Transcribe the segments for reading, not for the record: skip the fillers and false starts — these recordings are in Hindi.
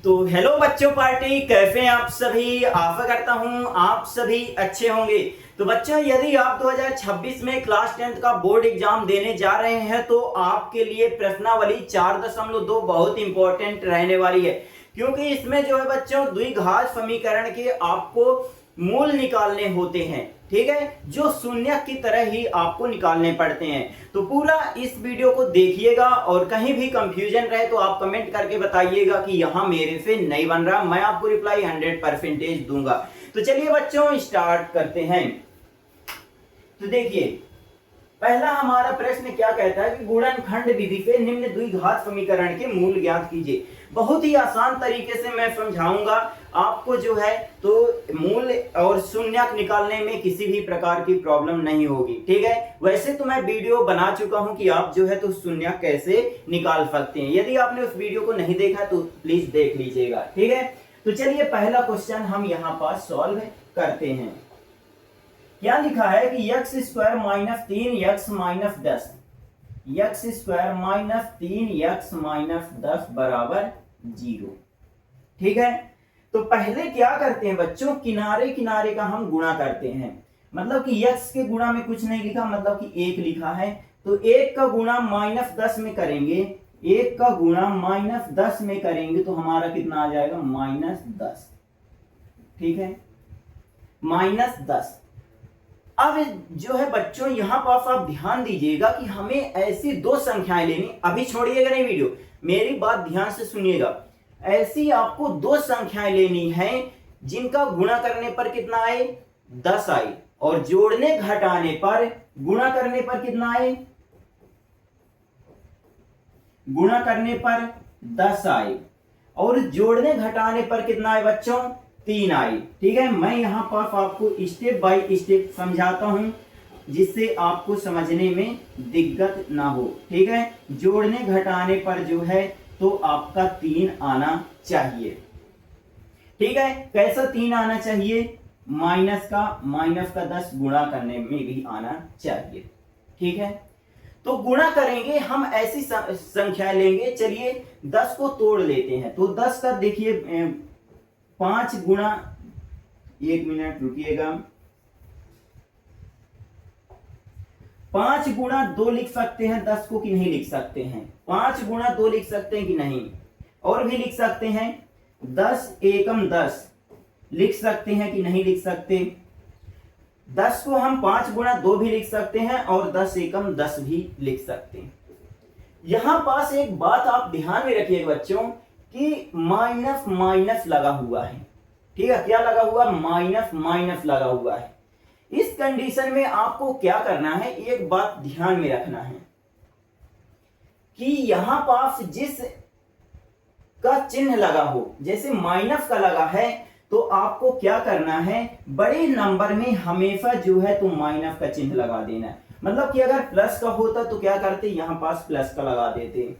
तो हेलो बच्चों पार्टी, कैसे हैं आप सभी। आशा करता हूं आप सभी अच्छे होंगे। तो बच्चों, यदि आप 2026 में क्लास 10th का बोर्ड एग्जाम देने जा रहे हैं तो आपके लिए प्रश्नावली 4.2 बहुत इंपॉर्टेंट रहने वाली है, क्योंकि इसमें जो है बच्चों द्विघात समीकरण के आपको मूल निकालने होते हैं। ठीक है, जो शून्य की तरह ही आपको निकालने पड़ते हैं। तो पूरा इस वीडियो को देखिएगा और कहीं भी कंफ्यूजन रहे तो आप कमेंट करके बताइएगा कि यहां मेरे से नहीं बन रहा, मैं आपको रिप्लाई 100% दूंगा। तो चलिए बच्चों स्टार्ट करते हैं। तो देखिए, पहला हमारा प्रश्न क्या कहता है कि गुणनखंड विधि से निम्न द्विघात समीकरण के मूल ज्ञात कीजिए। बहुत ही आसान तरीके से मैं समझाऊंगा आपको, जो है तो मूल और शून्यक निकालने में किसी भी प्रकार की प्रॉब्लम नहीं होगी। ठीक है, वैसे तो मैं वीडियो बना चुका हूं कि आप जो है तो शून्यक कैसे निकाल सकते हैं। यदि आपने उस वीडियो को नहीं देखा तो प्लीज देख लीजिएगा। ठीक है, तो चलिए पहला क्वेश्चन हम यहाँ पर सॉल्व करते हैं। क्या लिखा है कि x square minus 3x minus 10, x square minus 3x minus 10 बराबर 0। ठीक है, तो पहले क्या करते हैं बच्चों, किनारे किनारे का हम गुणा करते हैं। मतलब कि x के गुणा में कुछ नहीं लिखा, मतलब कि 1 लिखा है। तो 1 का गुणा माइनस 10 में करेंगे, 1 का गुणा माइनस 10 में करेंगे तो हमारा कितना आ जाएगा, माइनस 10। ठीक है, माइनस 10। अब जो है बच्चों यहां पर आप ध्यान दीजिएगा कि हमें ऐसी दो संख्याएं लेनी। अभी छोड़िएगा नहीं वीडियो, मेरी बात ध्यान से सुनिएगा। ऐसी आपको दो संख्याएं लेनी है जिनका गुणा करने पर कितना आए, 10 आए, और जोड़ने घटाने पर गुणा करने पर कितना आए, गुणा करने पर 10 आए, और जोड़ने घटाने पर कितना आए बच्चों, 3 आए। ठीक है, मैं यहां पर आपको स्टेप बाय स्टेप समझाता हूं जिससे आपको समझने में दिक्कत ना हो। ठीक है, जोड़ने घटाने पर जो है तो आपका 3 आना चाहिए। ठीक है, कैसा 3 आना चाहिए, माइनस का 10 गुणा करने में भी आना चाहिए। ठीक है, तो गुणा करेंगे हम, ऐसी संख्या लेंगे। चलिए 10 को तोड़ लेते हैं। तो 10 का देखिए 5 गुणा, 1 मिनट रुकिएगा, 5 गुणा 2 लिख सकते हैं 10 को कि नहीं लिख सकते हैं, 5 गुणा 2 लिख सकते हैं कि नहीं, और भी लिख सकते हैं 10 एकम 10 लिख सकते हैं कि नहीं लिख सकते। 10 को हम 5 गुणा 2 भी लिख सकते हैं और 10 एकम 10 भी लिख सकते हैं। यहां पास एक बात आप ध्यान में रखिएगा बच्चों कि माइनस माइनस लगा हुआ है। ठीक है, क्या लगा हुआ, माइनस माइनस लगा हुआ है। इस कंडीशन में आपको क्या करना है, एक बात ध्यान में रखना है कि यहां पास जिस का चिन्ह लगा हो, जैसे माइनस का लगा है, तो आपको क्या करना है, बड़े नंबर में हमेशा जो है तो माइनस का चिन्ह लगा देना है। मतलब कि अगर प्लस का होता तो क्या करते, यहां पास प्लस का लगा देते।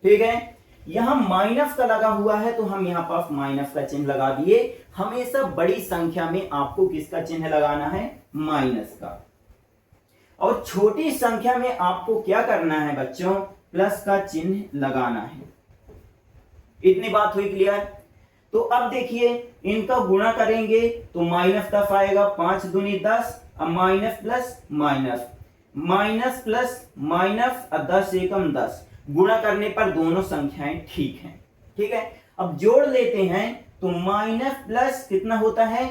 ठीक है, यहां माइनस का लगा हुआ है तो हम यहां पास माइनस का चिन्ह लगा दिए। हमेशा बड़ी संख्या में आपको किसका चिन्ह लगाना है, माइनस का। और छोटी संख्या में आपको क्या करना है बच्चों, प्लस का चिन्ह लगाना है। इतनी बात हुई क्लियर। तो अब देखिए इनका गुणा करेंगे तो माइनस 10 आएगा, 5 दूनी 10, अब minus plus minus, minus plus minus, 10 एकम 10, गुणा करने पर दोनों संख्याएं ठीक हैं। ठीक है, अब जोड़ लेते हैं तो माइनस प्लस कितना होता है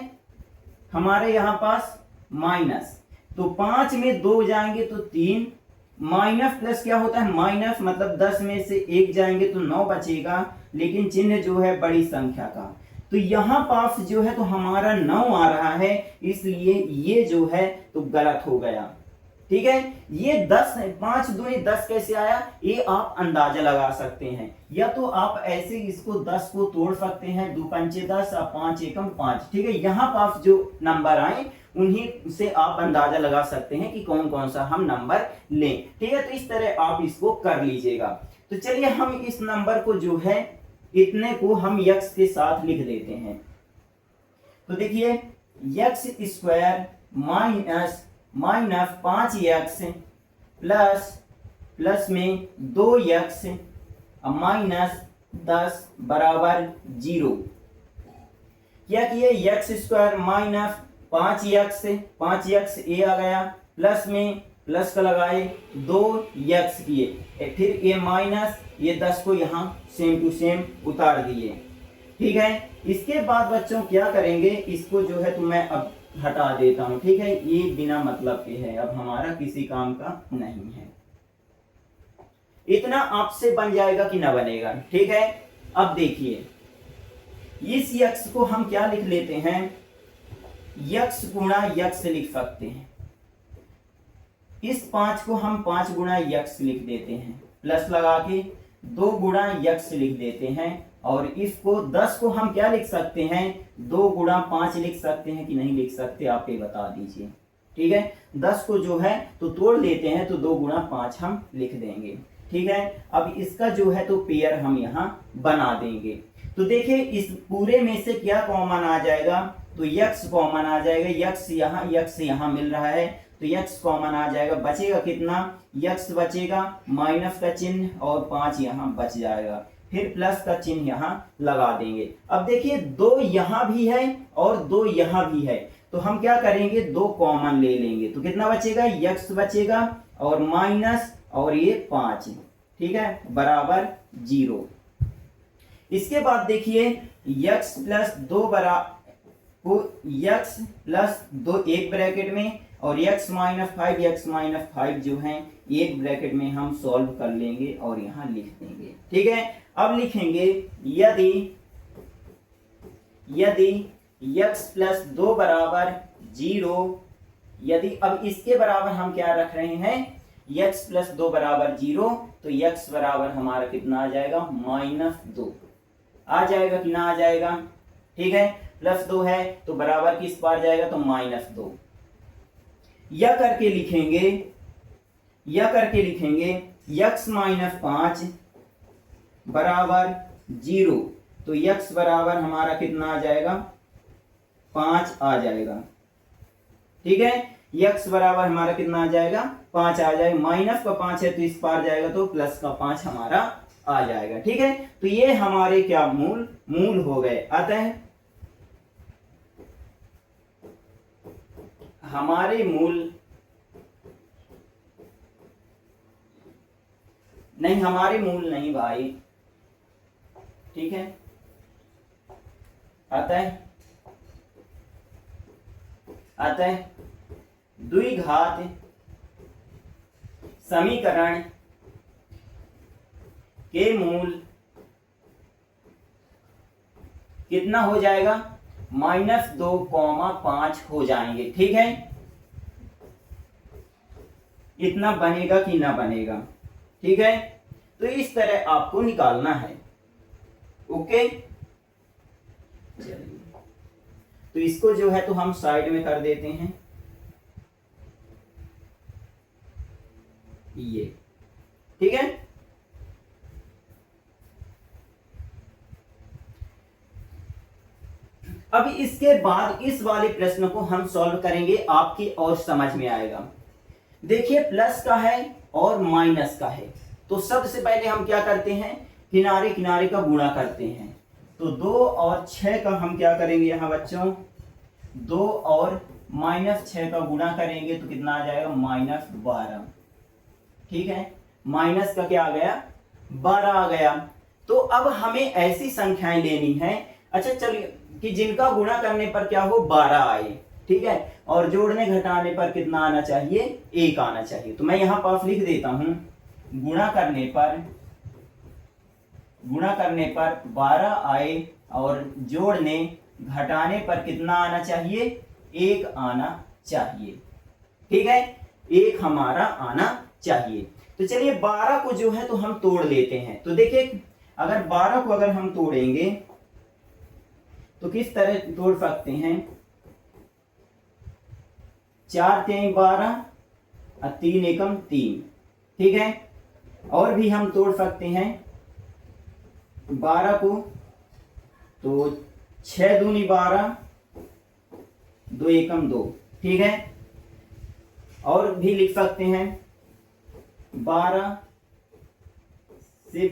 हमारे यहां पास, माइनस, तो 5 में 2 जाएंगे तो 3, माइनस प्लस क्या होता है, माइनस मतलब 10 में से 1 जाएंगे तो 9 बचेगा, लेकिन चिन्ह जो है बड़ी संख्या का। तो यहां पास जो है तो हमारा 9 आ रहा है, इसलिए ये जो है तो गलत हो गया। ठीक है, ये 10 5 दूनी 10 कैसे आया, ये आप अंदाजा लगा सकते हैं। या तो आप ऐसे इसको 10 को तोड़ सकते हैं, 2 पंचे 10 और 5 एकम 5। ठीक है, यहां पास जो नंबर आए उन्हीं से आप अंदाजा लगा सकते हैं कि कौन कौन सा हम नंबर लें। ठीक है, तो इस तरह आप इसको कर लीजिएगा। तो चलिए हम इस नंबर को जो है इतने को हम x के साथ लिख देते हैं। तो देखिए x square minus 5x plus में 2x माइनस 10 बराबर 0। क्या किए, एक्स स्क्वायर माइनस 5x ए आ गया, प्लस में प्लस का लगाए 2x किए, फिर ये माइनस ये 10 को यहाँ सेम टू सेम उतार दिए। ठीक है, इसके बाद बच्चों क्या करेंगे, इसको जो है तो मैं अब हटा देता हूं। ठीक है, ये बिना मतलब के है, अब हमारा किसी काम का नहीं है। इतना आपसे बन जाएगा कि ना बनेगा। ठीक है, अब देखिए इस यक्स को हम क्या लिख लेते हैं, यक्स गुणा यक्स लिख सकते हैं। इस 5 को हम 5 गुणा यक्स लिख देते हैं, प्लस लगा के 2 गुणा यक्स लिख देते हैं। और इसको 10 को हम क्या लिख सकते हैं, 2 गुणा 5 लिख सकते हैं कि नहीं लिख सकते, आप ये बता दीजिए। ठीक है, 10 को जो है तो तोड़ लेते हैं, तो 2 गुणा 5 हम लिख देंगे। ठीक है, अब इसका जो है तो पेयर हम यहाँ बना देंगे। तो देखिए इस पूरे में से क्या कॉमन आ जाएगा, तो यक्स कॉमन आ जाएगा, यक्स यहाँ मिल रहा है, तो यक्स कॉमन आ जाएगा। बचेगा कितना, यक्स बचेगा, माइनस का चिन्ह और 5 यहाँ बच जाएगा, फिर प्लस का चिन्ह यहाँ लगा देंगे। अब देखिए 2 यहाँ भी है और 2 यहाँ भी है, तो हम क्या करेंगे, 2 कॉमन ले लेंगे, तो कितना बचेगा, यक्स बचेगा और माइनस और ये 5। ठीक है, बराबर 0। इसके बाद देखिए यक्स प्लस 2 यक्स प्लस 2 एक ब्रैकेट में और यक्स माइनस 5 जो है एक ब्रैकेट में हम सॉल्व कर लेंगे और यहाँ लिख देंगे। ठीक है, अब लिखेंगे यदि यक्स प्लस 2 बराबर 0, यदि अब इसके बराबर हम क्या रख रहे हैं, यक्स प्लस 2 बराबर 0, तो यक्स बराबर हमारा कितना आ जाएगा, -2 आ जाएगा कि ना आ जाएगा। ठीक है, प्लस 2 है तो बराबर किस पार जाएगा, तो -2। यह करके लिखेंगे यक्स माइनस 5 बराबर 0, तो यक्स बराबर हमारा कितना आ जाएगा, 5 आ जाएगा। ठीक है, यक्स बराबर हमारा कितना आ जाएगा, 5 आ जाएगा, माइनस का 5 है तो इस पार जाएगा तो प्लस का 5 हमारा आ जाएगा। ठीक है, तो ये हमारे क्या मूल हो गए। अतः हमारे मूल नहीं भाई। ठीक है, अतः द्विघात समीकरण के मूल कितना हो जाएगा, -2,5 हो जाएंगे। ठीक है, इतना बनेगा कि ना बनेगा। ठीक है, तो इस तरह आपको निकालना है। ओके, चलिए तो इसको जो है तो हम साइड में कर देते हैं ये। ठीक है, अब इसके बाद इस वाले प्रश्न को हम सॉल्व करेंगे, आपकी और समझ में आएगा। देखिए प्लस का है और माइनस का है, तो सबसे पहले हम क्या करते हैं, किनारे किनारे का गुणा करते हैं। तो 2 और 6 का हम क्या करेंगे यहाँ बच्चों, 2 और -6 का गुणा करेंगे तो कितना आ जाएगा, -12। ठीक है, माइनस का क्या आ गया, 12 आ गया। तो अब हमें ऐसी संख्याएं लेनी है, अच्छा चलिए, कि जिनका गुणा करने पर क्या हो, 12 आए। ठीक है, और जोड़ने घटाने पर कितना आना चाहिए, 1 आना चाहिए। तो मैं यहाँ पास लिख देता हूं, गुणा करने पर 12 आए और जोड़ने घटाने पर कितना आना चाहिए, 1 आना चाहिए। ठीक है, 1 हमारा आना चाहिए। तो चलिए 12 को जो है तो हम तोड़ लेते हैं। तो देखिए अगर 12 को अगर हम तोड़ेंगे तो किस तरह तोड़ सकते हैं, 4 3 12 और 3 एकम 3। ठीक है, और भी हम तोड़ सकते हैं 12 को, तो 6 दूनी 12, 2 एकम 2। ठीक है, और भी लिख सकते हैं 12 से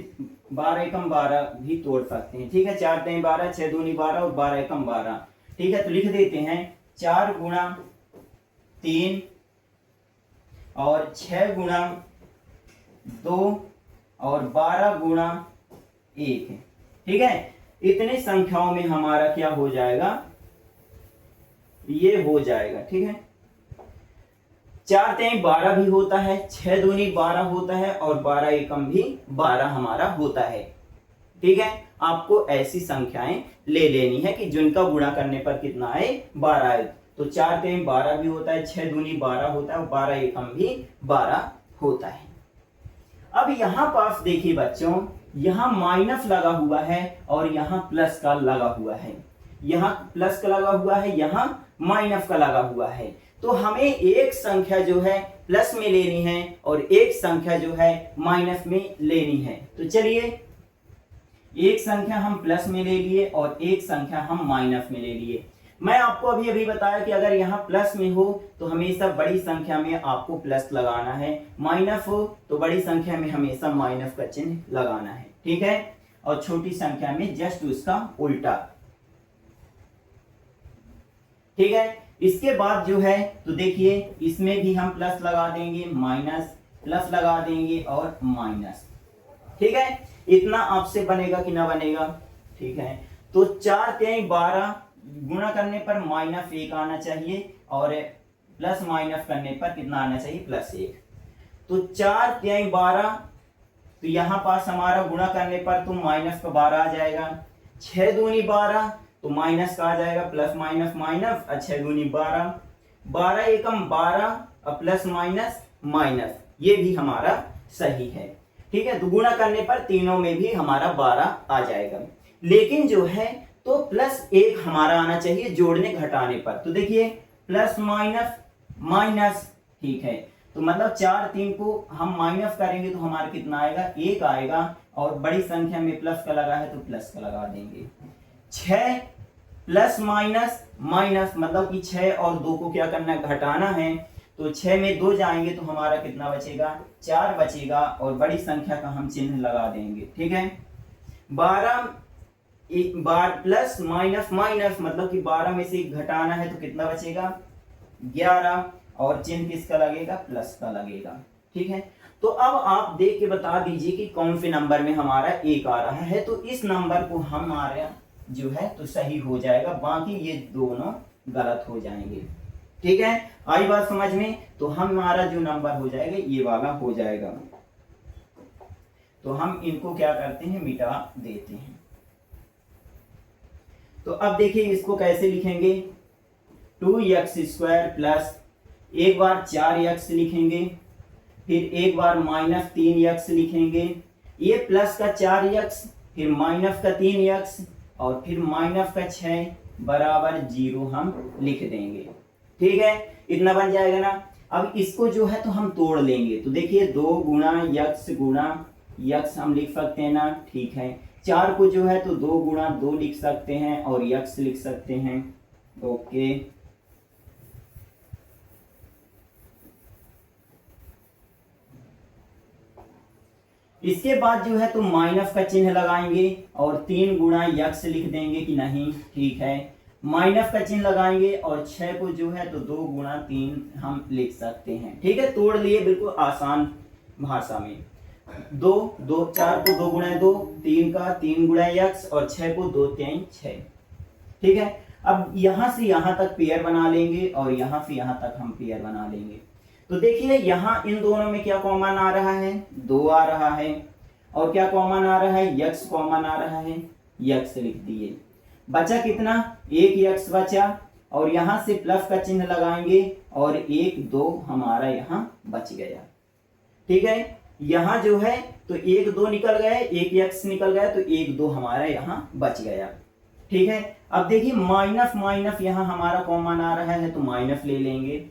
12 एकम 12 भी तोड़ सकते हैं। ठीक है, 4 3 12, 6 दूनी 12 और 12 एकम 12। ठीक है, तो लिख देते हैं 4 गुणा 3 और 6 गुणा 2 और 12 गुणा 1। ठीक है, इतने संख्याओं में हमारा क्या हो जाएगा, ये हो जाएगा। ठीक है, 4 3 12 भी होता है, 6 दूनी 12 होता है और 12 एकम भी 12 हमारा होता है। ठीक है, आपको ऐसी संख्याएं ले लेनी है कि जिनका गुणा करने पर कितना आए, 12 आए। तो 4 3 12 भी होता है, 6 दूनी 12 होता है और 12 एकम भी 12 होता है। अब यहां पास देखिए बच्चों, यहां माइनस लगा हुआ है और यहां प्लस का लगा हुआ है। यहां प्लस का लगा हुआ है, यहां माइनस का लगा हुआ है। तो हमें एक संख्या जो है प्लस में लेनी है और एक संख्या जो है माइनस में लेनी है। तो चलिए, एक संख्या हम प्लस में ले लिए और एक संख्या हम माइनस में ले लिए। मैं आपको अभी बताया कि अगर यहाँ प्लस में हो तो हमेशा बड़ी संख्या में आपको प्लस लगाना है, माइनस हो तो बड़ी संख्या में हमेशा माइनस का चिन्ह लगाना है। ठीक है, और छोटी संख्या में जस्ट उसका उल्टा। ठीक है, इसके बाद जो है तो देखिए, इसमें भी हम प्लस लगा देंगे, माइनस, प्लस लगा देंगे और माइनस। ठीक है, इतना आपसे बनेगा कि ना बनेगा। ठीक है, तो 4 3 12 गुणा करने पर -1 आना चाहिए और प्लस माइनस करने पर कितना आना चाहिए, +1। तो 4 3 12, तो यहां पास हमारा गुणा करने पर तो माइनस का 12 आ जाएगा। 6 दूनी 12 तो माइनस का आ जाएगा, प्लस माइनस माइनस, 6 दूनी 12, 12 एकम 12 और प्लस माइनस माइनस, ये भी हमारा सही है। ठीक है, तो गुणा करने पर तीनों में भी हमारा 12 आ जाएगा। लेकिन जो है तो +1 हमारा आना चाहिए जोड़ने घटाने पर। तो देखिए, प्लस माइनस माइनस। ठीक है, तो मतलब 4 3 को हम माइनस करेंगे तो हमारा कितना आएगा, 1 आएगा और बड़ी संख्या में प्लस का लगा है तो प्लस का लगा देंगे। 6 प्लस माइनस माइनस, मतलब कि 6 और 2 को क्या करना है, घटाना है। तो 6 में 2 जाएंगे तो हमारा कितना बचेगा, 4 बचेगा और बड़ी संख्या का हम चिन्ह लगा देंगे। ठीक है, 12 प्लस माइनस माइनस, मतलब कि 12 में से घटाना है तो कितना बचेगा, 11 और चिन्ह किसका लगेगा, प्लस का लगेगा। ठीक है, तो अब आप देख के बता दीजिए कि कौन से नंबर में हमारा 1 आ रहा है। तो इस नंबर को हमारा जो है तो सही हो जाएगा, बाकी ये दोनों गलत हो जाएंगे। ठीक है, आई बात समझ में। तो हमारा जो नंबर हो जाएगा ये वाला हो जाएगा। तो हम इनको क्या करते हैं, मिटा देते हैं। तो अब देखिए इसको कैसे लिखेंगे, 2x² प्लस एक बार 4x लिखेंगे, फिर एक बार -3x लिखेंगे, ये प्लस का 4x, फिर माइनस का 3x और फिर माइनस का 6 बराबर 0 हम लिख देंगे। ठीक है, इतना बन जाएगा ना। अब इसको जो है तो हम तोड़ लेंगे। तो देखिए 2 गुणा यक्स हम लिख सकते हैं ना। ठीक है, 4 को जो है तो 2 गुणा 2 लिख सकते हैं और यक्स लिख सकते हैं। ओके, इसके बाद जो है तो माइनस का चिन्ह लगाएंगे और 3 गुणा यक्स लिख देंगे कि नहीं। ठीक है, माइनस का चिन्ह लगाएंगे और 6 को जो है तो 2 गुणा 3 हम लिख सकते हैं। ठीक है, तोड़ लिए बिल्कुल आसान भाषा में। 2 2 4 को 2 गुणा 2, 3 का 3 गुणा यक्स और 6 को 2 3 6। ठीक है, अब यहां से यहां तक पेयर बना लेंगे और यहां से यहां तक हम पेयर बना लेंगे। तो देखिए यहाँ इन दोनों में क्या कॉमन आ रहा है, 2 आ रहा है और क्या कॉमन आ रहा है, यक्स कॉमन आ रहा है, यक्स लिख दिए। बचा कितना, 1 यक्स बचा और यहां से प्लस का चिन्ह लगाएंगे और 1 2 हमारा यहाँ बच गया। ठीक है, यहाँ जो है तो 1 2 निकल गए, 1 यक्स निकल गया तो 1 2 हमारा यहाँ बच गया। ठीक है, अब देखिए माइनस माइनस यहाँ हमारा कॉमन आ रहा है तो माइनस ले लेंगे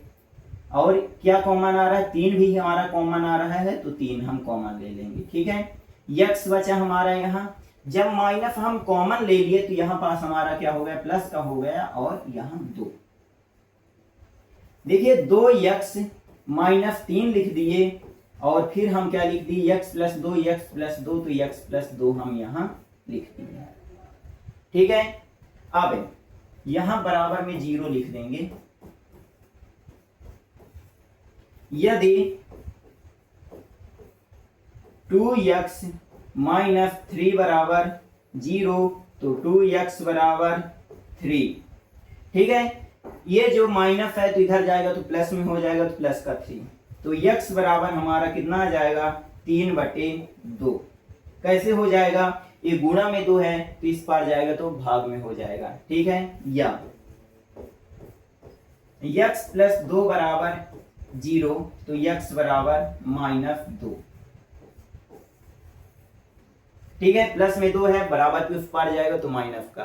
और क्या कॉमन आ रहा है, 3 भी हमारा कॉमन आ रहा है तो 3 हम कॉमन ले लेंगे। ठीक है, यक्स बचा हमारा यहाँ। जब माइनस हम कॉमन ले लिए तो यहाँ पास हमारा क्या हो गया, प्लस का हो गया और यहाँ 2। देखिए 2 यक्स -3 लिख दिए और फिर हम क्या लिख दिए, x प्लस 2, x प्लस 2, तो x प्लस 2 हम यहाँ लिख दिए। ठीक है, अब यहां बराबर में 0 लिख देंगे। यदि 2x माइनस 3 बराबर 0 तो 2x बराबर 3। ठीक है, ये जो माइनस है तो इधर जाएगा तो प्लस में हो जाएगा, तो प्लस का 3, तो x बराबर हमारा कितना आ जाएगा 3/2। कैसे हो जाएगा, ये गुणा में 2 है तो इस पार जाएगा तो भाग में हो जाएगा। ठीक है, या x प्लस 2 बराबर 0 तो x बराबर -2। ठीक है, प्लस में 2 है, बराबर के उस पार जाएगा तो माइनस का,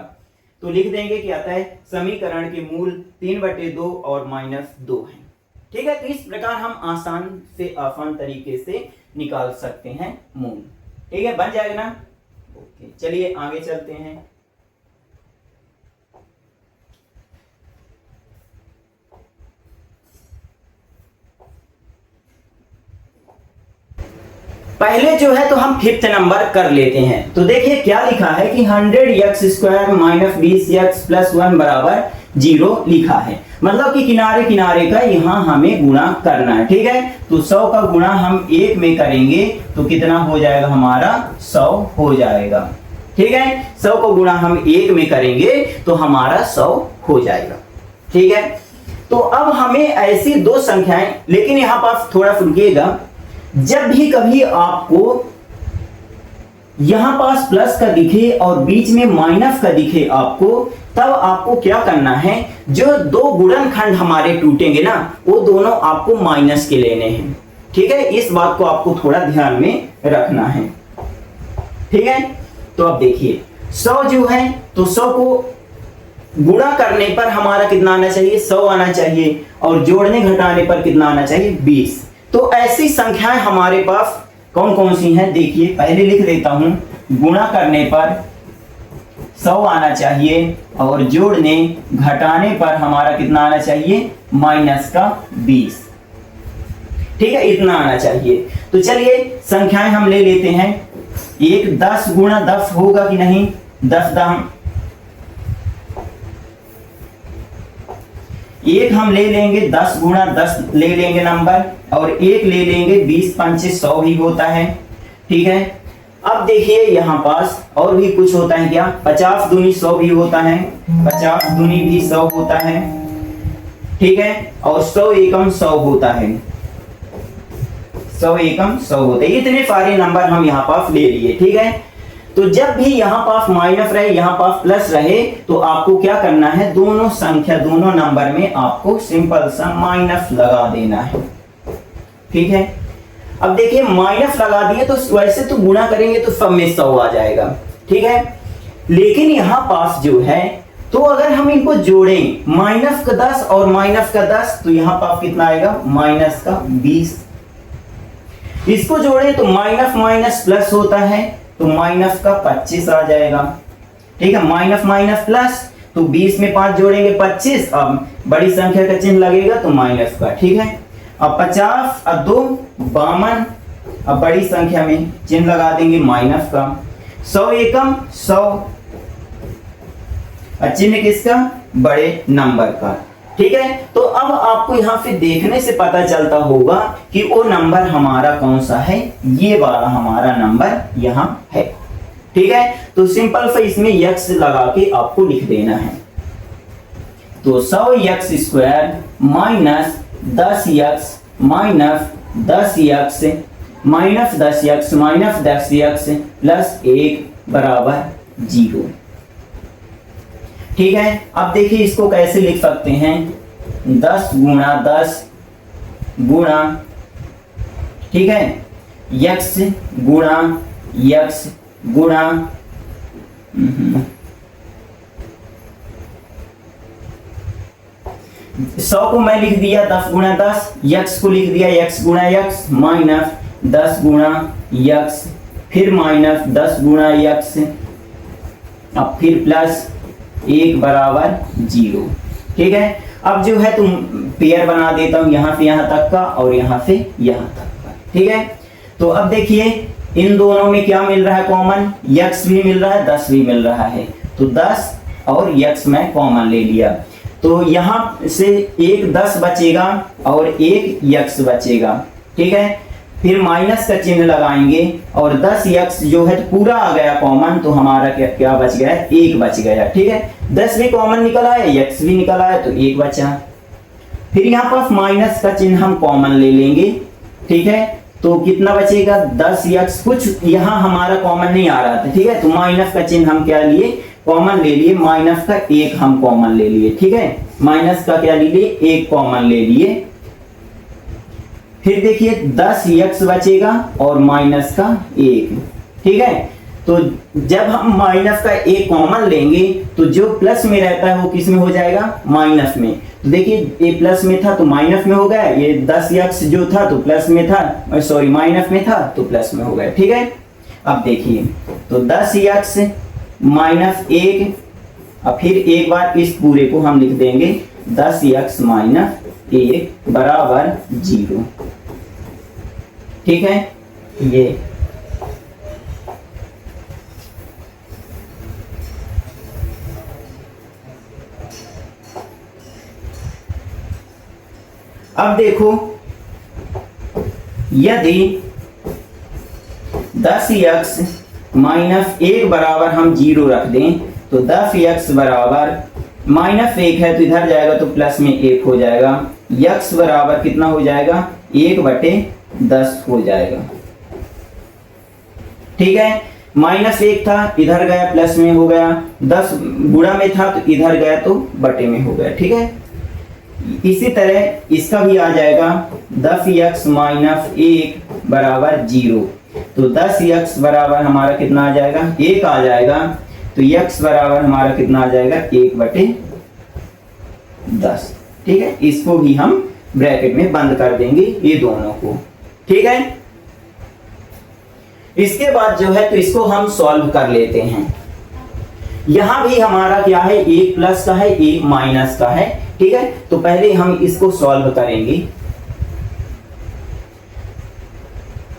तो लिख देंगे कि आता है समीकरण के मूल 3/2 और -2 है। ठीक है, तो इस प्रकार हम आसान से आसान तरीके से निकाल सकते हैं मूल। ठीक है, बन जाएगा ना। ओके, चलिए आगे चलते हैं। पहले जो है तो हम 5th नंबर कर लेते हैं। तो देखिए क्या लिखा है कि 100x² माइनस 20x प्लस 1 बराबर 0 लिखा है, मतलब कि किनारे किनारे का यहाँ हमें गुणा करना है। ठीक है, तो 100 का गुणा हम 1 में करेंगे तो कितना हो जाएगा, हमारा 100 हो जाएगा। ठीक है, 100 को गुणा हम 1 में करेंगे तो हमारा 100 हो जाएगा। ठीक है, तो अब हमें ऐसी दो संख्याएं, लेकिन यहां पर थोड़ा सुनिएगा, जब भी कभी आपको यहां पास प्लस का दिखे और बीच में माइनस का दिखे आपको, तब आपको क्या करना है, जो दो गुणनखंड हमारे टूटेंगे ना वो दोनों आपको माइनस के लेने हैं। ठीक है, इस बात को आपको थोड़ा ध्यान में रखना है। ठीक है, तो अब देखिए 100 जो है तो 100 को गुणा करने पर हमारा कितना आना चाहिए, 100 आना चाहिए, और जोड़ने घटाने पर कितना आना चाहिए, 20। तो ऐसी संख्याएं हमारे पास कौन कौन सी हैं, देखिए पहले लिख देता हूं। गुणा करने पर 100 आना चाहिए और जोड़ने घटाने पर हमारा कितना आना चाहिए, -20। ठीक है, इतना आना चाहिए। तो चलिए संख्याएं हम ले लेते हैं। एक 10 गुणा 10 होगा कि नहीं, 10 दाम एक हम ले लेंगे, 10 गुणा 10 ले लेंगे नंबर, और एक ले लेंगे 20 पंचे 100 भी होता है। ठीक है, अब देखिए यहां पास और भी कुछ होता है क्या, 50 दूनी 100 भी होता है, 50 दूनी भी 100 होता है। ठीक है, और 100 एकम 100 होता है, 100 एकम 100 होता है। इतने सारे नंबर हम यहाँ पास ले लिए। ठीक है, तो जब भी यहाँ पास माइनस रहे यहाँ पास प्लस रहे तो आपको क्या करना है, दोनों संख्या दोनों नंबर में आपको सिंपल सा माइनस लगा देना है। ठीक है, अब देखिए माइनस लगा दिए तो वैसे तो गुणा करेंगे तो सब में 100 आ जाएगा। ठीक है, लेकिन यहाँ पास जो है तो अगर हम इनको जोड़ें, माइनस का 10 और माइनस का 10, तो यहाँ पास कितना आएगा, -20। इसको जोड़े तो माइनस माइनस प्लस होता है तो माइनस का 25 आ जाएगा। ठीक है, माइनस माइनस प्लस, तो 20 में 5 जोड़ेंगे 25, अब बड़ी संख्या का चिन्ह लगेगा तो माइनस का। ठीक है, अब 50 और 2 52, अब बड़ी संख्या में चिन्ह लगा देंगे माइनस का। 100 एकम 100, चिन्ह किसका, बड़े नंबर का। ठीक है, तो अब आपको यहां से देखने से पता चलता होगा कि वो नंबर हमारा कौन सा है, ये वाला हमारा नंबर यहां है। ठीक है, तो सिंपल से इसमें x लगा के आपको लिख देना है। तो 100x² minus 10x minus 10x minus 10x minus 10x plus 1 बराबर 0। ठीक है, अब देखिए इसको कैसे लिख सकते हैं, 10 गुणा 10 गुणा, ठीक है, x गुणा x गुणा 100 को मैं लिख दिया 10 गुणा 10, x को लिख दिया x गुणा x माइनस 10 गुणा x, फिर माइनस 10 गुणा x, अब फिर प्लस 1 बराबर 0। ठीक है, अब जो है तुम पेयर बना देता हूं, यहां से यहां तक का और यहां से यहां तक का। ठीक है। तो अब देखिए इन दोनों में क्या मिल रहा है कॉमन, x भी मिल रहा है 10 भी मिल रहा है, तो 10 और x मैं कॉमन ले लिया, तो यहाँ से एक 10 बचेगा और एक x बचेगा, ठीक है। फिर माइनस का चिन्ह लगाएंगे और 10x जो है तो पूरा आ गया कॉमन, तो हमारा क्या बच गया, 1 बच गया, ठीक है। 10 भी कॉमन निकल आया, x भी निकल आया, तो 1 बचा। फिर यहाँ पर माइनस का चिन्ह हम कॉमन ले लेंगे, ठीक है। तो कितना बचेगा 10x, कुछ यहाँ हमारा कॉमन नहीं आ रहा था, ठीक है। तो माइनस का चिन्ह हम क्या लिए, कॉमन ले लिए, माइनस का 1 हम कॉमन ले लिए, ठीक है। माइनस का क्या ले लिए, 1 कॉमन ले लिए। फिर देखिए 10x बचेगा और माइनस का 1, ठीक है। तो जब हम माइनस का 1 कॉमन लेंगे तो जो प्लस में रहता है वो किस में हो जाएगा, माइनस में। तो देखिए ये प्लस में था तो माइनस में हो गया, ये 10x जो था तो प्लस में था, सॉरी माइनस में था तो प्लस में हो गया, ठीक है। अब देखिए तो 10x माइनस 1, अब फिर एक बार इस पूरे को हम लिख देंगे 10x माइनस 1 बराबर 0, ठीक है। ये अब देखो यदि 10x माइनस 1 बराबर हम 0 रख दें तो 10x बराबर माइनस 1 है तो इधर जाएगा तो प्लस में 1 हो जाएगा, x बराबर कितना हो जाएगा, 1/10 हो जाएगा, ठीक है। माइनस 1 था इधर गया प्लस में हो गया, 10 गुणा में था तो इधर गया तो बटे में हो गया, ठीक है। इसी तरह इसका भी आ जाएगा 10x माइनस 1 बराबर 0, तो 10x बराबर हमारा कितना आ जाएगा, 1 आ जाएगा, तो x बराबर हमारा कितना आ जाएगा, 1/10, ठीक है। इसको भी हम ब्रैकेट में बंद कर देंगे ये दोनों को, ठीक है। इसके बाद जो है तो इसको हम सॉल्व कर लेते हैं। यहां भी हमारा क्या है, 1 प्लस का है 1 माइनस का है, ठीक है। तो पहले हम इसको सॉल्व करेंगे,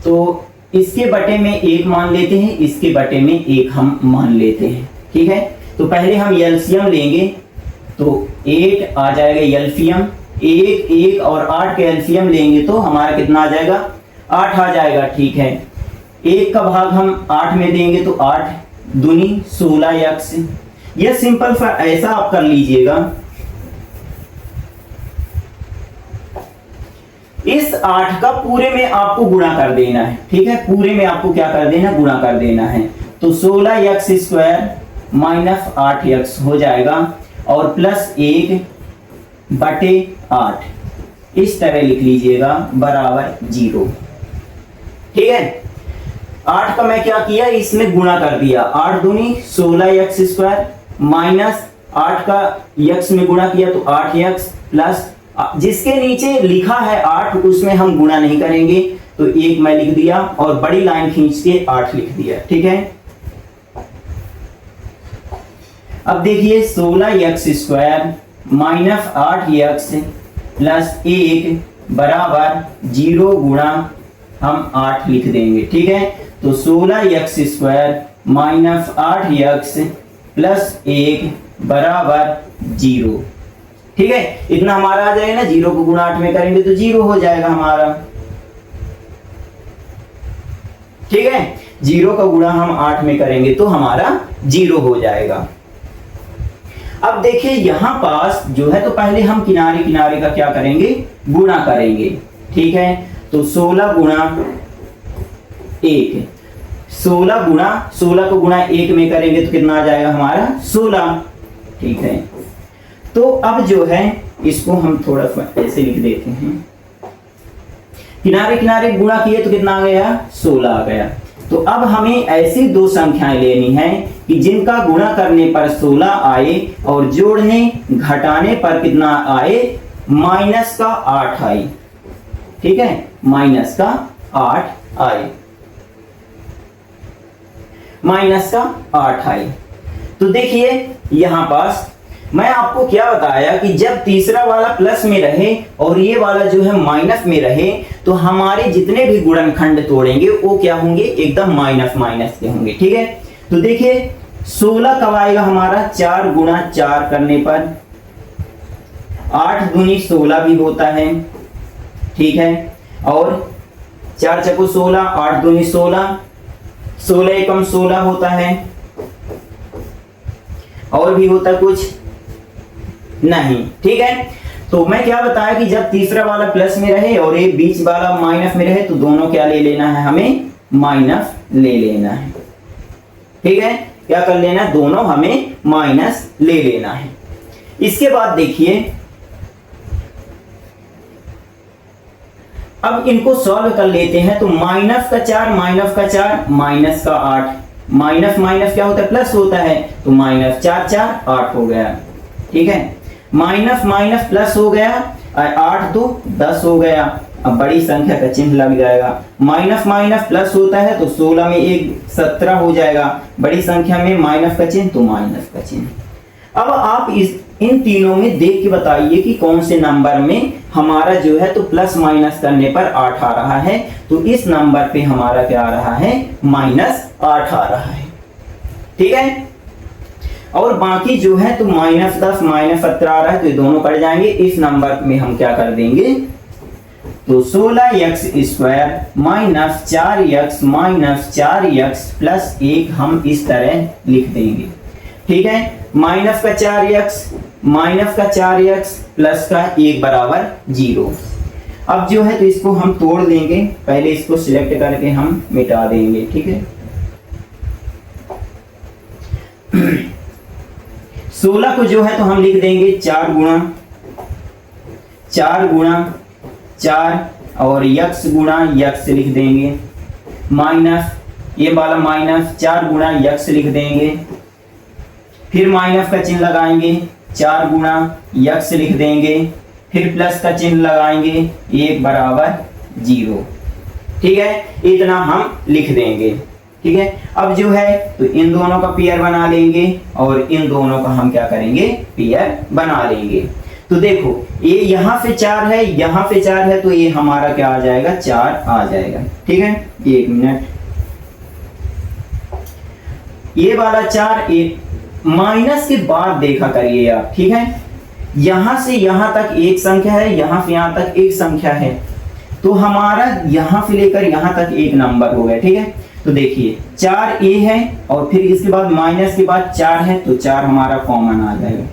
तो इसके बटे में 1 मान लेते हैं, इसके बटे में 1 हम मान लेते हैं, ठीक है। तो पहले हम एलसीएम लेंगे, तो 8 आ जाएगा एलसीएम, 1 और 8 के एलसीएम लेंगे तो हमारा कितना आ जाएगा, 8 आ जाएगा, ठीक है। 1 का भाग हम 8 में देंगे तो 8 दूनी 16x, यह सिंपल सा ऐसा आप कर लीजिएगा। इस 8 का पूरे में आपको गुणा कर देना है, ठीक है। पूरे में आपको क्या कर देना है, गुणा कर देना है, तो 16x स्क्वायर माइनस 8x हो जाएगा और प्लस 1/8, इस तरह लिख लीजिएगा बराबर 0, ठीक है। 8 का मैं क्या किया, इसमें गुणा कर दिया, 8 दूनी 16x स्क्वायर माइनस 8 का x में गुणा किया तो 8x प्लस जिसके नीचे लिखा है 8 उसमें हम गुणा नहीं करेंगे, तो 1 मैं लिख दिया और बड़ी लाइन खींच के 8 लिख दिया, ठीक है। अब देखिए 16x square minus 8x plus 1 बराबर 0 गुणा हम 8 लिख देंगे, ठीक है। तो 16x square minus 8x plus 1 बराबर 0, ठीक है। इतना हमारा आ जाएगा ना, 0 को गुणा 8 में करेंगे तो 0 हो जाएगा हमारा, ठीक है। 0 का गुणा हम 8 में करेंगे तो हमारा 0 हो जाएगा। अब देखिए यहां पास जो है तो पहले हम किनारे किनारे का क्या करेंगे, गुणा करेंगे, ठीक है। तो 16 गुणा 1, 16 को गुणा 1 में करेंगे तो कितना आ जाएगा हमारा 16, ठीक है। तो अब जो है इसको हम थोड़ा सा ऐसे लिख देते हैं, किनारे किनारे गुणा किए तो कितना आ गया, 16 आ गया। तो अब हमें ऐसी दो संख्याएं लेनी है कि जिनका गुणा करने पर 16 आए और जोड़ने घटाने पर कितना आए, माइनस का 8 आए, ठीक है, माइनस का 8 आए, माइनस का 8 आए। तो देखिए यहां पास मैं आपको क्या बताया कि जब तीसरा वाला प्लस में रहे और ये वाला जो है माइनस में रहे तो हमारे जितने भी गुणनखंड तोड़ेंगे वो क्या होंगे, एकदम माइनस माइनस के होंगे। ठीक है, तो देखिए 16 कब आएगा हमारा, 4 गुणा 4 करने पर, 8 दूनी 16 भी होता है। ठीक है, और 4 चको 16, 8 दूनी 16, 16 एकम 16 होता है। और भी होता कुछ नहीं। ठीक है, तो मैं क्या बताया कि जब तीसरा वाला प्लस में रहे और ये बीच वाला माइनस में रहे तो दोनों क्या ले लेना है, हमें माइनस ले लेना है। ठीक है, क्या कर लेना है, दोनों हमें माइनस ले लेना है। इसके बाद देखिए अब इनको सॉल्व कर लेते हैं। तो माइनस का 4 माइनस का 4 माइनस का 8, माइनस माइनस क्या होता है, प्लस होता है, तो माइनस 4 4 8 हो गया। ठीक है, माइनस माइनस प्लस हो गया, 8 2 10 हो गया। अब बड़ी संख्या का चिन्ह लग जाएगा, माइनस माइनस प्लस होता है तो 16 में 1 17 हो जाएगा, बड़ी संख्या में माइनस का चिन्ह तो माइनस का चिन्ह। अब आप इन तीनों में देख के बताइए कि कौन से नंबर में हमारा जो है तो प्लस माइनस करने पर 8 आ रहा है। तो इस नंबर पे हमारा क्या आ रहा है, -8 आ रहा है। ठीक है, और बाकी जो है तो -10 -17 आ रहा है, तो ये दोनों कट जाएंगे। इस नंबर में हम क्या कर देंगे, तो 16x² -4x -4x प्लस 1 हम इस तरह लिख देंगे। ठीक है, माइनस का 4x प्लस का 1 बराबर 0। अब जो है तो इसको हम तोड़ देंगे, पहले इसको सिलेक्ट करके हम मिटा देंगे। ठीक है, 16 को जो है तो हम लिख देंगे 4 गुणा 4 और x गुणा x लिख देंगे, माइनस ये वाला माइनस 4 गुणा x लिख देंगे, फिर माइनस का चिन्ह लगाएंगे, 4 गुणा x लिख देंगे, फिर प्लस का चिन्ह लगाएंगे, 1 बराबर 0। ठीक है, इतना हम लिख देंगे। ठीक है, अब जो है तो इन दोनों का पेयर बना लेंगे और इन दोनों का हम क्या करेंगे, पेयर बना लेंगे। तो देखो ये यहाँ से 4 है, यहाँ से 4 है, तो ये हमारा क्या आ जाएगा, 4 आ जाएगा। ठीक है, 1 मिनट, ये वाला 4 माइनस के बाद देखा करिए आप। ठीक है, यहां से यहां तक एक संख्या है, यहां से यहां तक एक संख्या है, तो हमारा यहां से लेकर यहां तक एक नंबर हो गया। ठीक है, तो देखिए 4a है और फिर इसके बाद माइनस के बाद 4 है, तो 4 हमारा कॉमन आ जाएगा।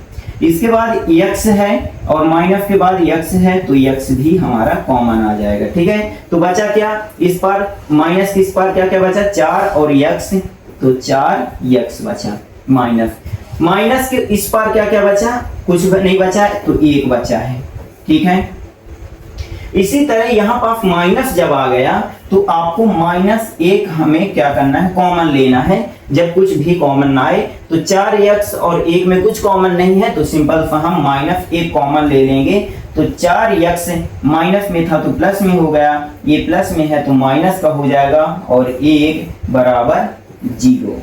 इसके बाद x है और माइनस के बाद x है, तो x भी हमारा कॉमन आ जाएगा। ठीक है, तो बचा क्या, इस पर माइनस किस पर क्या क्या बचा, 4 और x, तो 4x बचा, माइनस के इस पर क्या क्या बचा, कुछ नहीं बचा, तो 1 बचा है। ठीक है, इसी तरह यहाँ पास माइनस जब आ गया तो आपको -1 हमें क्या करना है, कॉमन लेना है। जब कुछ भी कॉमन ना आए, तो 4x और 1 में कुछ कॉमन नहीं है, तो सिंपल सा हम -1 कॉमन ले लेंगे। तो 4x माइनस में था तो प्लस में हो गया, ये प्लस में है तो माइनस का हो जाएगा, और 1 बराबर 0।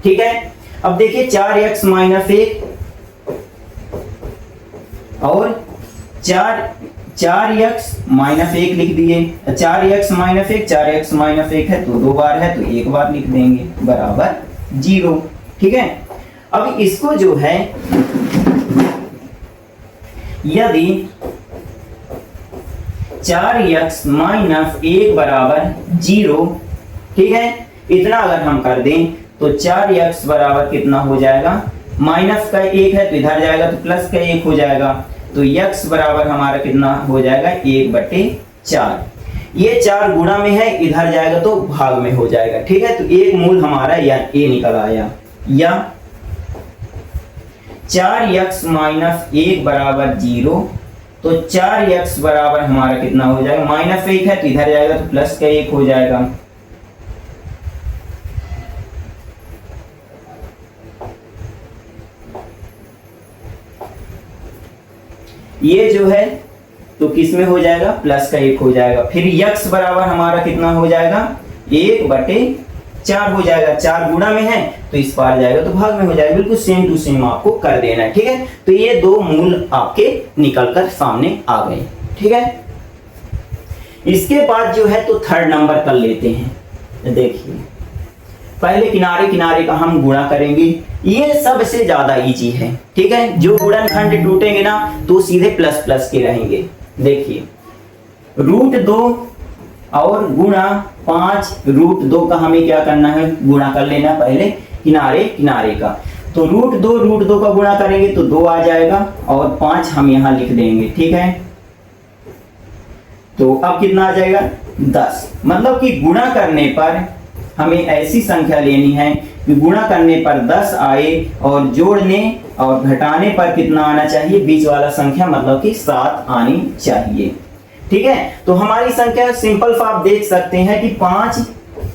ठीक है, अब देखिए 4x -1 और 4x -1 लिख दिए, 4x -1 है तो 2 बार है तो 1 बार लिख देंगे, बराबर 0। ठीक है, अब इसको जो है यदि 4x -1 बराबर 0, ठीक है, इतना अगर हम कर दें तो 4x बराबर कितना हो जाएगा, माइनस का 1 है तो इधर जाएगा तो प्लस का 1 हो जाएगा, तो x बराबर हमारा कितना हो जाएगा, 1/4। ये 4 गुणा में है, इधर जाएगा तो भाग में हो जाएगा। ठीक है, तो एक मूल हमारा या a निकल आया, या 4x -1 बराबर 0, तो 4x बराबर हमारा कितना हो जाएगा, -1 है तो इधर जाएगा तो प्लस का 1 हो जाएगा, ये जो है तो किस में हो जाएगा, प्लस का 1 हो जाएगा। फिर x बराबर हमारा कितना हो जाएगा, 1/4। 4 हो जाएगा, 4 गुणा में है तो इस पार जाएगा तो भाग में हो जाएगा। बिल्कुल सेम टू सेम आपको कर देना है, ठीक है। तो ये दो मूल आपके निकलकर सामने आ गए, ठीक है। इसके बाद जो है तो थर्ड नंबर कर लेते हैं। देखिए पहले किनारे किनारे का हम गुणा करेंगे, ये सबसे ज्यादा इजी है, ठीक है। जो गुणनखंड टूटेंगे ना तो सीधे प्लस प्लस के रहेंगे। देखिए √2 और गुणा 5 √2 का हमें क्या करना है, गुणा कर लेना पहले किनारे किनारे का। तो √2 का गुणा करेंगे तो 2 आ जाएगा और 5 हम यहां लिख देंगे, ठीक है। तो अब कितना आ जाएगा 10। मतलब कि गुणा करने पर हमें ऐसी संख्या लेनी है कि गुणा करने पर 10 आए और जोड़ने और घटाने पर कितना आना चाहिए, बीच वाला संख्या मतलब कि 7 आनी चाहिए, ठीक है। तो हमारी संख्या सिंपल आप देख सकते हैं कि 5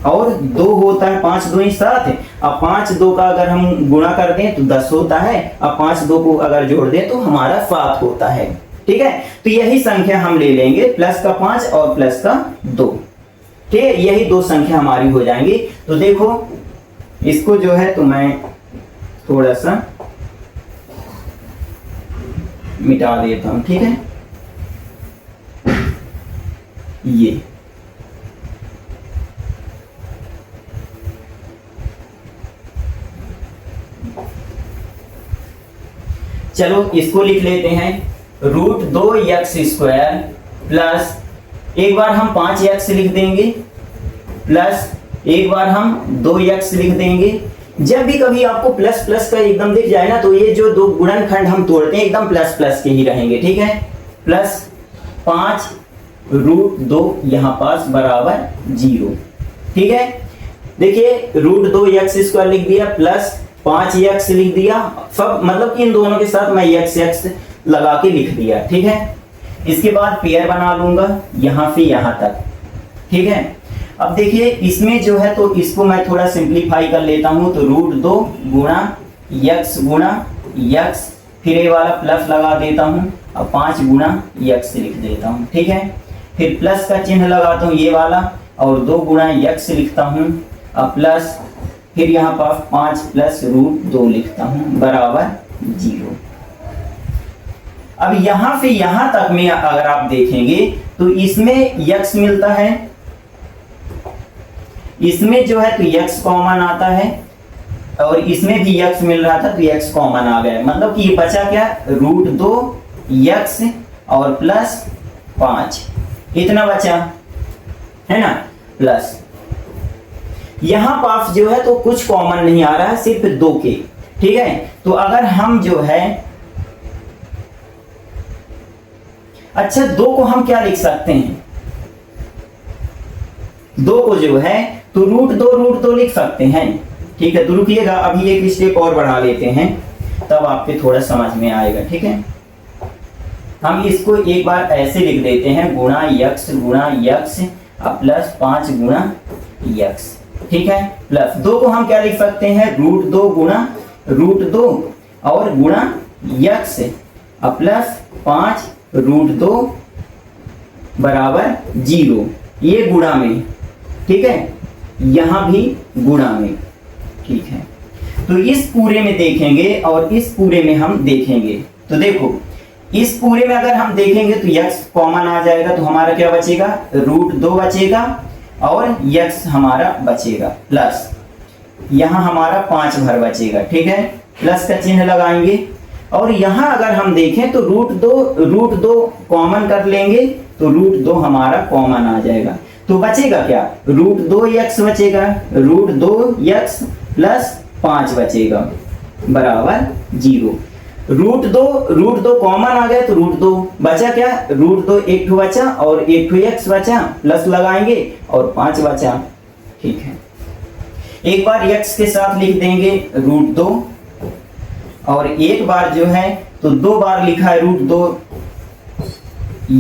और 2 होता है, 5 2 7 है। अब 5 2 का अगर हम गुणा कर दें तो 10 होता है, अब 5 2 को अगर जोड़ दें तो हमारा 7 होता है, ठीक है। तो यही संख्या हम ले लेंगे, प्लस का 5 और प्लस का 2, ठीक है। यही दो संख्या हमारी हो जाएंगी। तो देखो इसको जो है तो मैं थोड़ा सा मिटा देता हूं, ठीक है। ये चलो इसको लिख लेते हैं, √2x² प्लस एक बार हम 5x लिख देंगे प्लस एक बार हम 2x लिख देंगे। जब भी कभी आपको प्लस प्लस का एकदम दिख जाए ना तो ये जो दो गुणनखंड हम तोड़ते हैं एकदम प्लस प्लस के ही रहेंगे, ठीक है। प्लस 5 √2 यहां पास बराबर 0, ठीक है। देखिए √2x² लिख दिया प्लस 5x लिख दिया, सब मतलब कि इन दोनों के साथ मैं x लगा के लिख दिया, ठीक है। इसके बाद पेयर बना लूंगा यहां से यहां तक, ठीक है। अब देखिए इसमें जो है तो इसको मैं थोड़ा सिंप्लीफाई कर लेता हूं, तो √2 गुणा x, फिर ये वाला प्लस लगा देता हूं, अब 5 गुणा x लिख देता हूं, ठीक है। फिर प्लस का चिन्ह लगाता हूं ये वाला और 2 गुणा x लिखता हूं, अब प्लस फिर यहाँ पर 5 प्लस √2 लिखता हूं बराबर 0। अब यहां से यहां तक में अगर आप देखेंगे तो इसमें x मिलता है, इसमें जो है तो x कॉमन आता है और इसमें भी x मिल रहा था तो x कॉमन आ गया। मतलब कि ये बचा क्या, √2x और प्लस 5, इतना बचा है ना। प्लस यहां पास जो है तो कुछ कॉमन नहीं आ रहा है, सिर्फ 2 के, ठीक है। तो अगर हम जो है अच्छा 2 को हम क्या लिख सकते हैं, 2 को जो है तो √2 लिख सकते हैं, ठीक है। तो रुकिएगा अभी एक स्टेप और बढ़ा लेते हैं तब आपके थोड़ा समझ में आएगा, ठीक है। हम इसको एक बार ऐसे लिख देते हैं, गुणा x प्लस 5 गुणा x, ठीक है। प्लस 2 को हम क्या लिख सकते हैं, √2 गुणा √2 और गुणा x प्लस 5 √2 बराबर 0, ये गुणा में, ठीक है। यहां भी गुणा में, ठीक है। तो इस पूरे में देखेंगे और इस पूरे में हम देखेंगे तो देखो इस पूरे में अगर हम देखेंगे तो x कॉमन आ जाएगा तो हमारा क्या बचेगा, √2 बचेगा और x हमारा बचेगा, प्लस यहां हमारा 5 भर बचेगा, ठीक है। प्लस का चिन्ह लगाएंगे और यहां अगर हम देखें तो √2 कॉमन कर लेंगे तो √2 हमारा कॉमन आ जाएगा। तो बचेगा क्या, √2x बचेगा, √2x प्लस 5 बचेगा बराबर 0। √2 कॉमन आ गया तो √2 बचा क्या, √2 एक ठो बचा और एक ठो x बचा, प्लस लगाएंगे और 5 बचा, ठीक है। एक बार x के साथ लिख देंगे √2 और एक बार जो है तो 2 बार लिखा है √2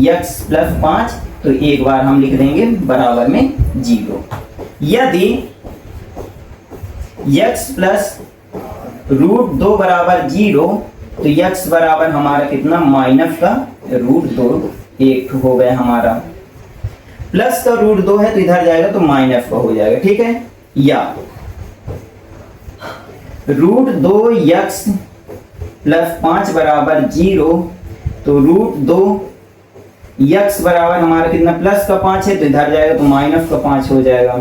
x प्लस 5 तो एक बार हम लिख देंगे बराबर में 0। यदि x प्लस √2 बराबर 0 तो x बराबर हमारा कितना, माइनस का √2, एक हो गया हमारा, प्लस का √2 है तो इधर जाएगा तो माइनस का हो जाएगा, ठीक है। या √2x प्लस 5 बराबर 0, तो √2x बराबर हमारा कितना प्लस का 5 है तो इधर जाएगा तो माइनस का 5 हो जाएगा,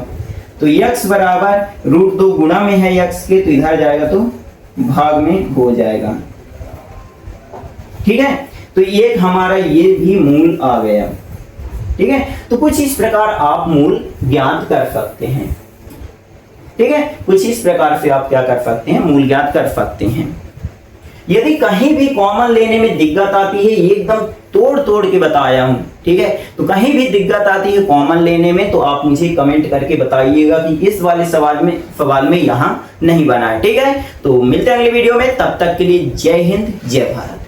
तो x बराबर √2 गुणा में है x के तो इधर जाएगा तो भाग में हो जाएगा। ठीक है, तो ये हमारा ये भी मूल आ गया। ठीक है, तो कुछ इस प्रकार आप मूल ज्ञात कर सकते हैं। ठीक है, कुछ इस प्रकार से आप क्या कर सकते हैं, मूल ज्ञात कर सकते हैं। यदि कहीं भी कॉमन लेने में दिक्कत आती है, ये एकदम तोड़ के बताया हूं। ठीक है, तो कहीं भी दिक्कत आती है कॉमन लेने में तो आप मुझे कमेंट करके बताइएगा कि इस वाले सवाल में यहां नहीं बना है। ठीक है, तो मिलते हैं अगले वीडियो में, तब तक के लिए जय हिंद जय भारत।